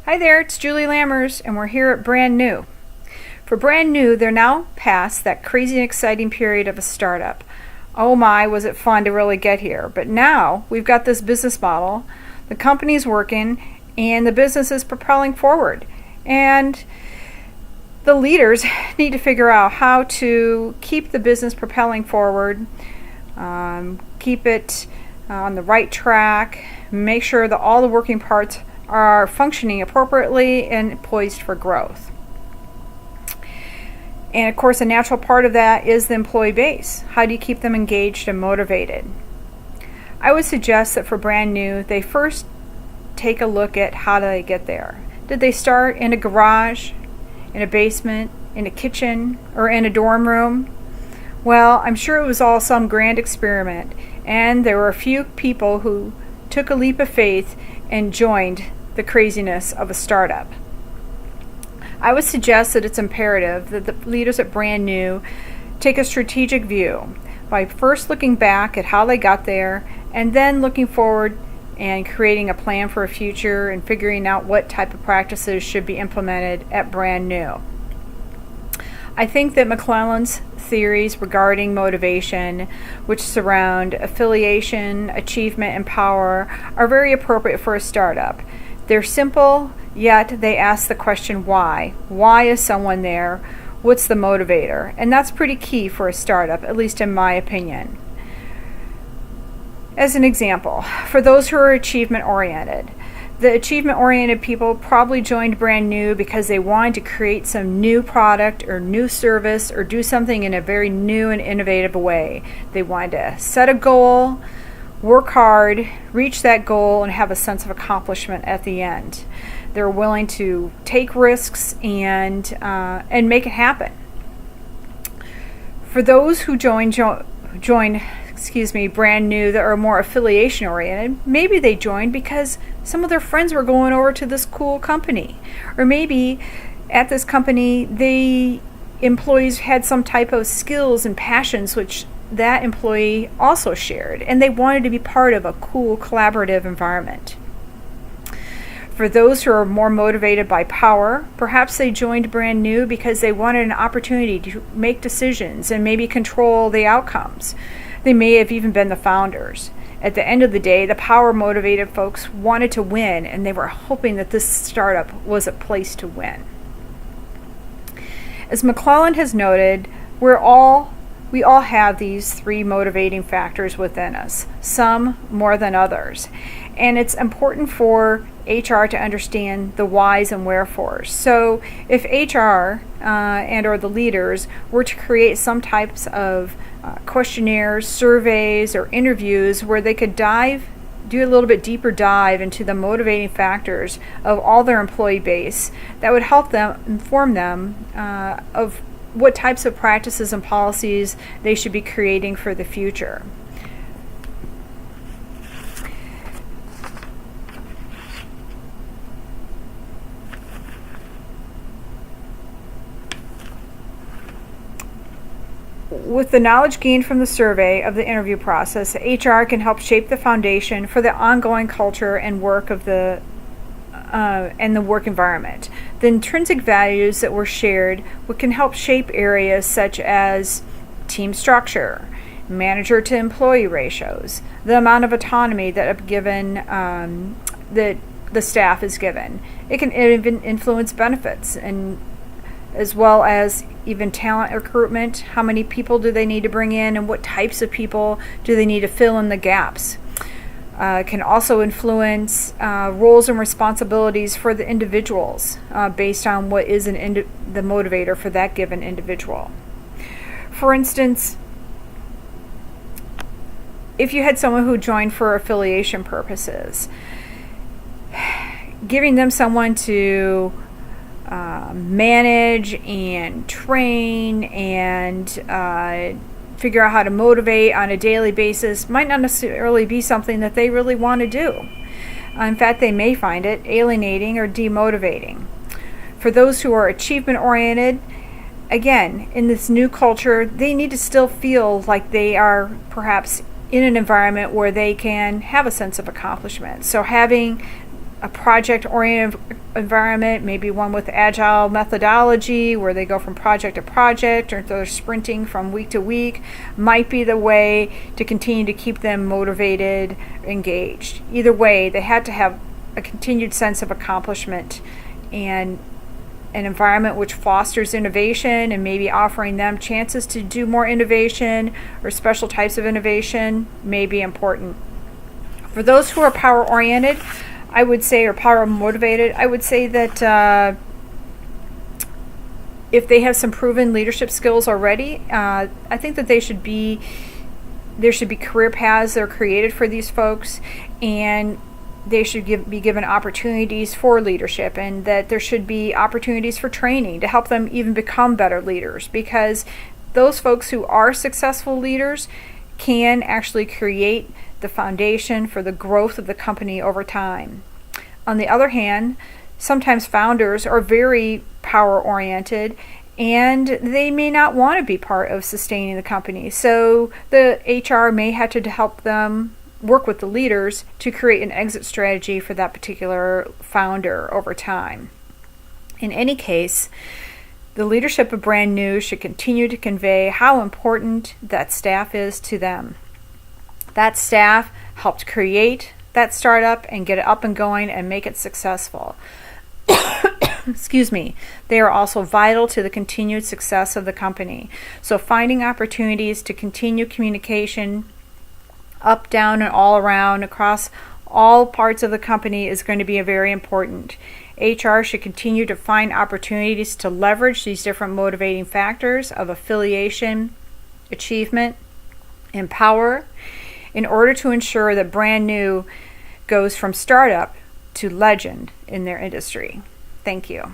Hi there, it's Julie Lammers, and we're here at Brand New. For Brand New, they're now past that crazy and exciting period of a startup. Oh my, was it fun to really get here. But now we've got this business model, the company's working, and the business is propelling forward. And the leaders need to figure out how to keep the business propelling forward, keep it on the right track, make sure that all the working parts are functioning appropriately and poised for growth. And of course, a natural part of that is the employee base. How do you keep them engaged and motivated? I would suggest that for Brand New, they first take a look at how do they get there. Did they start in a garage, in a basement, in a kitchen, or in a dorm room? Well, I'm sure it was all some grand experiment, and there were a few people who took a leap of faith and joined the craziness of a startup. I would suggest that it's imperative that the leaders at Brand New take a strategic view by first looking back at how they got there and then looking forward and creating a plan for a future and figuring out what type of practices should be implemented at Brand New. I think that McClelland's theories regarding motivation, which surround affiliation, achievement, and power, are very appropriate for a startup. They're simple, yet they ask the question why. Why is someone there? What's the motivator? And that's pretty key for a startup, at least in my opinion. As an example, for those who are achievement-oriented, the achievement-oriented people probably joined Brand New because they wanted to create some new product or new service or do something in a very new and innovative way. They wanted to set a goal, work hard, reach that goal, and have a sense of accomplishment at the end. They're willing to take risks and make it happen. For those who join Brand New that are more affiliation oriented, maybe they joined because some of their friends were going over to this cool company, or maybe at this company the employees had some type of skills and passions which that employee also shared, and they wanted to be part of a cool collaborative environment. For those who are more motivated by power, perhaps they joined Brand New because they wanted an opportunity to make decisions and maybe control the outcomes. They may have even been the founders. At the end of the day, the power-motivated folks wanted to win, and they were hoping that this startup was a place to win. As McClelland has noted, we all have these three motivating factors within us, some more than others. And it's important for HR to understand the whys and wherefores. So if HR and or the leaders were to create some types of questionnaires, surveys, or interviews where they could do a little bit deeper dive into the motivating factors of all their employee base, that would help them inform them of what types of practices and policies they should be creating for the future. With the knowledge gained from the survey of the interview process, HR can help shape the foundation for the ongoing culture and work of the work environment. The intrinsic values that were shared can help shape areas such as team structure, manager to employee ratios, the amount of autonomy that the staff is given. It can even influence benefits, and as well as even talent recruitment. How many people do they need to bring in, and what types of people do they need to fill in the gaps? It can also influence roles and responsibilities for the individuals based on what is the motivator for that given individual. For instance, if you had someone who joined for affiliation purposes, giving them someone to manage and train and figure out how to motivate on a daily basis might not necessarily be something that they really want to do. In fact, they may find it alienating or demotivating. For those who are achievement oriented, again, in this new culture, they need to still feel like they are perhaps in an environment where they can have a sense of accomplishment. So having a project-oriented environment, maybe one with agile methodology where they go from project to project, or they're sprinting from week to week, might be the way to continue to keep them motivated, engaged. Either way, they had to have a continued sense of accomplishment, and an environment which fosters innovation and maybe offering them chances to do more innovation or special types of innovation may be important. For those who are power-oriented, I would say, or power motivated, I would say that if they have some proven leadership skills already, I think that there should be career paths that are created for these folks, and they should be given opportunities for leadership, and that there should be opportunities for training to help them even become better leaders, because those folks who are successful leaders can actually create the foundation for the growth of the company over time. On the other hand, sometimes founders are very power oriented and they may not want to be part of sustaining the company. So the HR may have to help them work with the leaders to create an exit strategy for that particular founder over time. In any case, the leadership of Brand New should continue to convey how important that staff is to them. That staff helped create that startup and get it up and going and make it successful. Excuse me. They are also vital to the continued success of the company. So finding opportunities to continue communication up, down, and all around across all parts of the company is going to be very important. HR should continue to find opportunities to leverage these different motivating factors of affiliation, achievement, and power in order to ensure that Brand New goes from startup to legend in their industry. Thank you.